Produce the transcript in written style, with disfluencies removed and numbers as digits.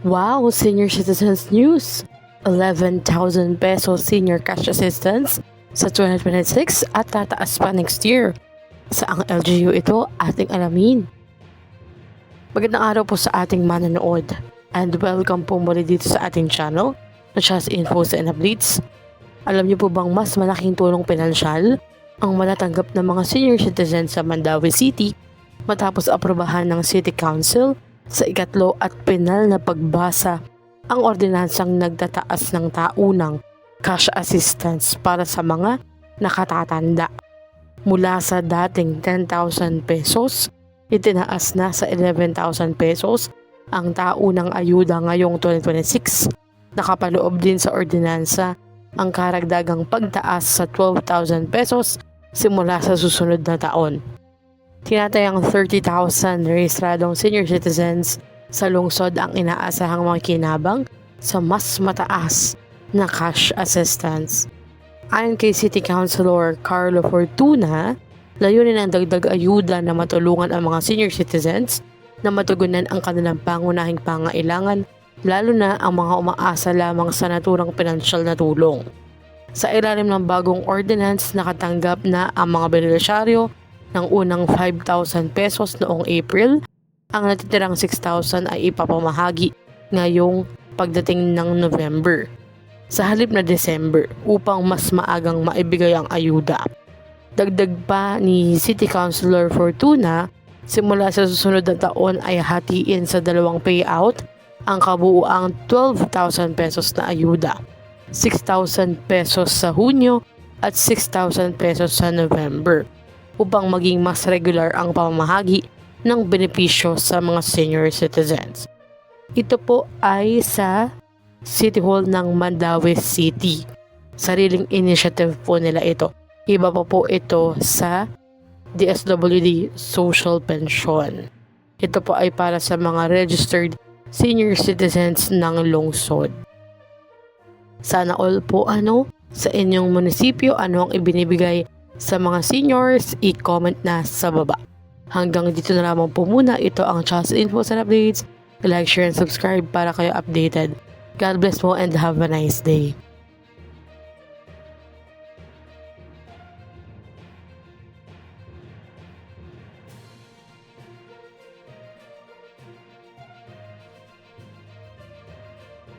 Wow, senior citizens news! 11,000 pesos senior cash assistance sa 2026 at tataas pa next year. Saang LGU ito ating alamin. Magandang araw po sa ating manonood and welcome po muli dito sa ating channel na Just Infos and Updates. Alam niyo po bang mas malaking tulong pinansyal ang matatanggap ng mga senior citizens sa Mandaue City matapos aprobahan ng City Council sa ikatlo at pinal na pagbasa ang ordinansang nagtataas ng taunang cash assistance para sa mga nakatatanda. Mula sa dating 10,000 pesos, itinaas na sa 11,000 pesos ang taunang ayuda ngayong 2026. Nakapaloob din sa ordinansa ang karagdagang pagtaas sa 12,000 pesos simula sa susunod na taon. Tinatayang 30,000 rehistradong senior citizens sa lungsod ang inaasahang makinabang sa mas mataas na cash assistance. Ayon kay City Councilor Carlo Fortuna, layunin ang dagdag ayuda na matulungan ang mga senior citizens na matugunan ang kanilang pangunahing pangailangan, lalo na ang mga umaasa lamang sa naturang pinansyal na tulong. Sa ilalim ng bagong ordinance, nakatanggap na ang mga benepisyaryo ng unang 5,000 pesos noong April. Ang natitirang 6,000 ay ipapamahagi ngayong pagdating ng November sa halip na December upang mas maagang maibigay ang ayuda. Dagdag pa ni City Councilor Fortuna, simula sa susunod na taon ay hatiin sa dalawang payout ang kabuuang 12,000 pesos na ayuda. 6,000 pesos sa Hunyo at 6,000 pesos sa November upang maging mas regular ang pamamahagi ng benepisyo sa mga senior citizens. Ito po ay sa City Hall ng Mandaue City. Sariling initiative po nila ito. Iba pa po ito sa DSWD Social Pension. Ito po ay para sa mga registered senior citizens ng lungsod. Sana all po sa inyong munisipyo ang ibinibigay sa mga seniors, i-comment na sa baba. Hanggang dito na lamang po muna. Ito ang Just Infos and Updates. Like, share, and subscribe para kayo updated. God bless po and have a nice day.